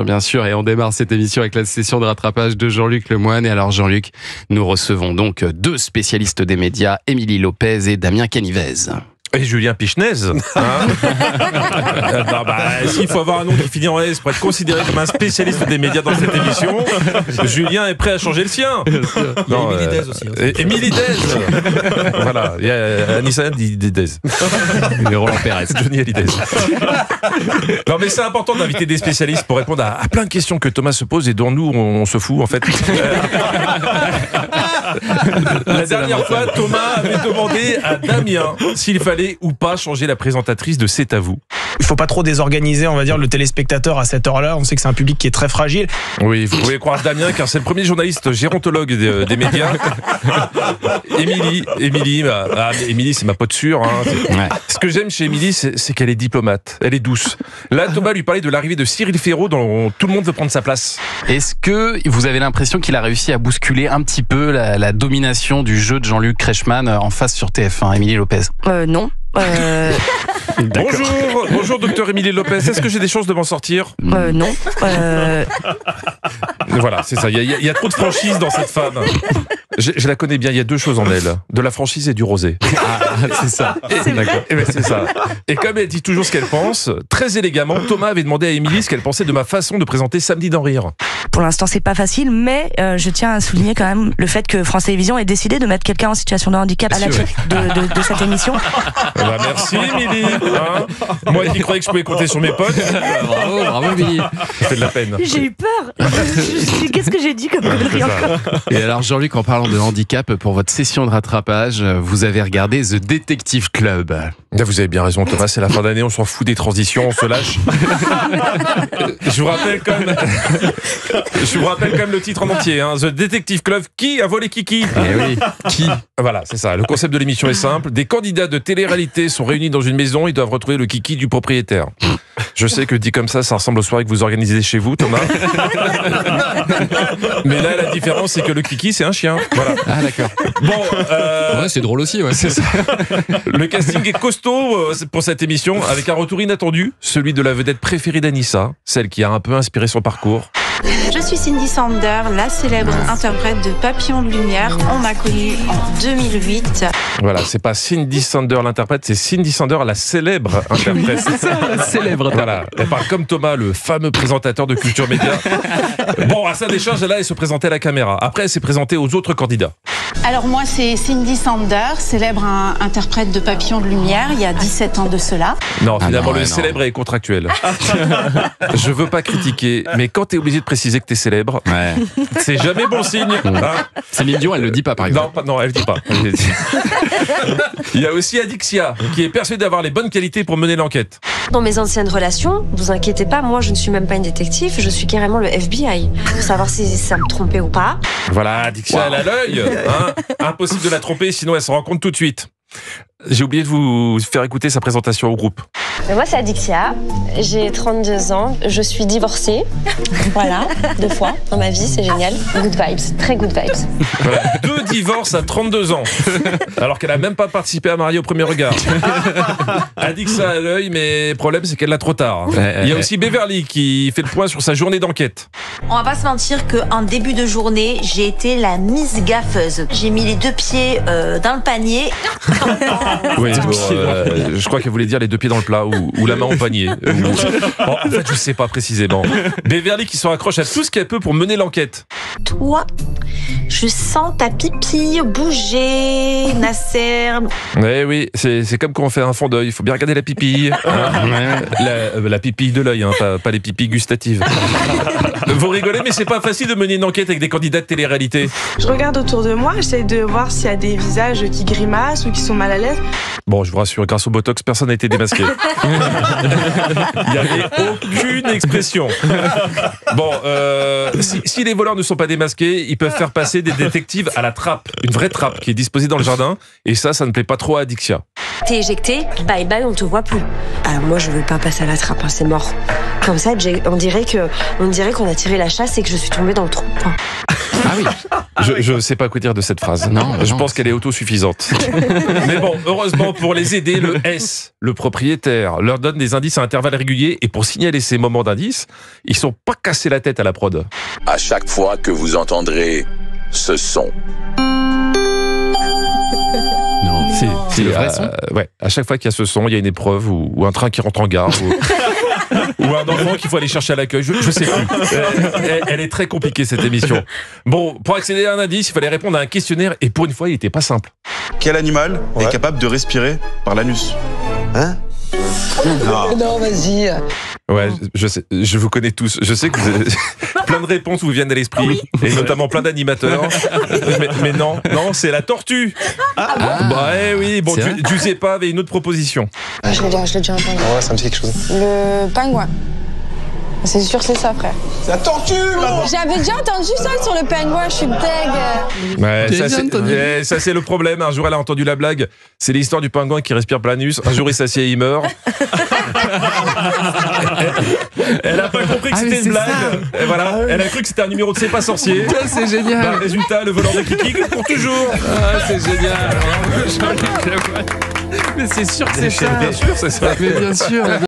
bien sûr. Et on démarre cette émission avec la session de rattrapage de Jean-Luc Lemoyne. Et alors Jean-Luc, nous recevons donc deux spécialistes des médias, Émilie Lopez et Damien Canivez. Et Julien Pichenez. S'il faut avoir un nom qui finit en S pour être considéré comme un spécialiste des médias dans cette émission, Julien est prêt à changer le sien. Non, Émilie Dez aussi. Émilie Dez. Voilà, il y a Anissa Dez. Et Roland Pérez. Johnny Hallyday. Non mais c'est important d'inviter des spécialistes pour répondre à plein de questions que Thomas se pose et dont nous on se fout en fait. La dernière fois, Thomas avait demandé à Damien s'il fallait ou pas changer la présentatrice de C'est à vous. Il faut pas trop désorganiser, on va dire, le téléspectateur à cette heure-là. On sait que c'est un public qui est très fragile. Oui, vous pouvez croire Damien, car c'est le premier journaliste gérontologue des médias. Émilie, c'est ma pote sûre. Hein. Ouais. Ce que j'aime chez Émilie, c'est qu'elle est diplomate, elle est douce. Là, Thomas lui parlait de l'arrivée de Cyril Ferraud, dont tout le monde veut prendre sa place. Est-ce que vous avez l'impression qu'il a réussi à bousculer un petit peu la domination du jeu de Jean-Luc Kreischmann en face sur TF1, Émilie Lopez? Non. Bonjour docteur Émilie Lopez, est-ce que j'ai des chances de m'en sortir? Non. Voilà, c'est ça, il y a trop de franchise dans cette femme. Je la connais bien, il y a deux choses en elle, de la franchise et du rosé. C'est ça. D'accord. C'est ça. Et comme elle dit toujours ce qu'elle pense, très élégamment, Thomas avait demandé à Émilie ce qu'elle pensait de ma façon de présenter Samedi d'en rire. Pour l'instant, c'est pas facile, mais je tiens à souligner quand même le fait que France Télévisions ait décidé de mettre quelqu'un en situation de handicap à la tête de cette émission. Merci Émilie. Hein, moi qui croyais que je pouvais compter sur mes potes. Bravo Émilie. Ça fait de la peine. J'ai eu peur. Qu'est-ce que j'ai dit comme connerie encore? Et alors Jean-Luc, en parlant de handicap, pour votre session de rattrapage, vous avez regardé The Detective Club. Là, vous avez bien raison Thomas, c'est la fin d'année, on s'en fout des transitions, on se lâche. Je vous rappelle quand même le titre en entier, hein. The Detective Club, qui a volé Kiki? Eh oui, qui? Voilà, c'est ça. Le concept de l'émission est simple. Des candidats de télé-réalité sont réunis dans une maison, ils doivent retrouver le Kiki du propriétaire. Je sais que dit comme ça ressemble aux soirées que vous organisez chez vous, Thomas. Mais là, la différence, c'est que le Kiki, c'est un chien. Voilà. Ah d'accord. Bon, Ouais, c'est drôle aussi, ouais. c'est ça. Le casting est costaud pour cette émission, avec un retour inattendu, celui de la vedette préférée d'Anissa, celle qui a un peu inspiré son parcours. Je suis Cindy Sander, la célèbre interprète de Papillon de Lumière. On m'a connue en 2008. Voilà, c'est pas Cindy Sander l'interprète, c'est Cindy Sander la célèbre interprète. C'est ça, célèbre. Voilà, elle parle comme Thomas, le fameux présentateur de Culture Média. Bon, à sa décharge, là, elle se présentait à la caméra. Après, elle s'est présentée aux autres candidats. Alors moi, c'est Cindy Sander, célèbre interprète de Papillon de Lumière, il y a 17 ans de cela. Non, finalement, non, le non. célèbre est contractuel. Je veux pas critiquer, mais quand t'es obligé de préciser que t'es célèbre, Ouais. c'est jamais bon signe. Hein. Céline Dion, elle le dit pas par exemple. Non, elle dit pas. Il y a aussi Adixia, qui est persuadée d'avoir les bonnes qualités pour mener l'enquête. Dans mes anciennes relations, vous inquiétez pas, moi je ne suis même pas une détective, je suis carrément le FBI. Pour savoir si ça me trompait ou pas. Voilà, Adixia, elle a l'œil. Hein. Impossible de la tromper, sinon elle se rend compte tout de suite. J'ai oublié de vous faire écouter sa présentation au groupe. Moi c'est Adixia, j'ai 32 ans, je suis divorcée. Voilà, 2 fois dans ma vie, c'est génial. Good vibes, très good vibes. Voilà, 2 divorces à 32 ans, alors qu'elle a même pas participé à Marier au premier regard. Adixia à l'œil, mais le problème c'est qu'elle l'a trop tard. Il y a aussi Beverly qui fait le point sur sa journée d'enquête. On va pas se mentir qu'en début de journée, j'ai été la Miss Gaffeuse. J'ai mis les 2 pieds dans le panier. Oui, je crois qu'elle voulait dire les 2 pieds dans le plat ou la main au panier. Bon, en fait, je sais pas précisément. Beverly qui se raccroche à tout ce qu'elle peut pour mener l'enquête. Toi, je sens ta pipi bouger, Nasser. Oui, c'est comme quand on fait un fond d'œil. Il faut bien regarder la pipille. Hein. La pipille de l'œil, hein, pas les pipilles gustatives. Vous rigolez, mais c'est pas facile de mener une enquête avec des candidats de télé-réalité. Je regarde autour de moi, j'essaie de voir s'il y a des visages qui grimacent ou qui sont mal à l'aise. Bon, je vous rassure, grâce au Botox, personne n'a été démasqué. Il n'y avait aucune expression. Bon, si les voleurs ne sont pas démasqués, ils peuvent faire passer des détectives à la trappe. Une vraie trappe qui est disposée dans le jardin. Et ça ne plaît pas trop à Adixia. T'es éjecté, bye bye, on te voit plus. Alors moi je veux pas passer à la trappe, hein, c'est mort. Comme ça, on dirait qu'on a tiré la chasse et que je suis tombée dans le trou. Ah oui. Je sais pas quoi dire de cette phrase. Non, je non, pense qu'elle est autosuffisante. Mais bon, heureusement pour les aider, le S, le propriétaire, leur donne des indices à intervalles réguliers et pour signaler ces moments d'indices, ils sont pas cassés la tête à la prod. À chaque fois que vous entendrez ce son. Non, c'est le vrai son. Ouais, à chaque fois qu'il y a ce son, il y a une épreuve ou un train qui rentre en gare ou un enfant qu'il faut aller chercher à l'accueil. Je sais plus. Elle est très compliquée cette émission. Bon, pour accéder à un indice, il fallait répondre à un questionnaire et pour une fois, il était pas simple. Quel animal est capable de respirer par l'anus? Hein? Non, vas-y. Ouais, je sais, je vous connais tous. Je sais que plein de réponses vous viennent à l'esprit, et notamment plein d'animateurs. Mais non, c'est la tortue. Bah oui, bon, Giuseppa avait une autre proposition. Je l'ai déjà entendu. Ouais, ça me dit quelque chose. Le pingouin. C'est sûr, c'est ça, frère. C'est la tortue, maman. J'avais déjà entendu ça sur le pingouin, je suis deg. Ouais, ça c'est le problème. Un jour, elle a entendu la blague. C'est l'histoire du pingouin qui respire par l'anus. Un jour, il s'assied et il meurt. Elle a pas compris que c'était une blague. Et voilà, elle a cru que c'était un numéro de C'est pas sorcier. C'est génial. Bah, résultat, le voleur de Kiki pour toujours. Ah, c'est génial. Mais c'est sûr que c'est ça. Bien sûr, c'est ça. Mais bien sûr.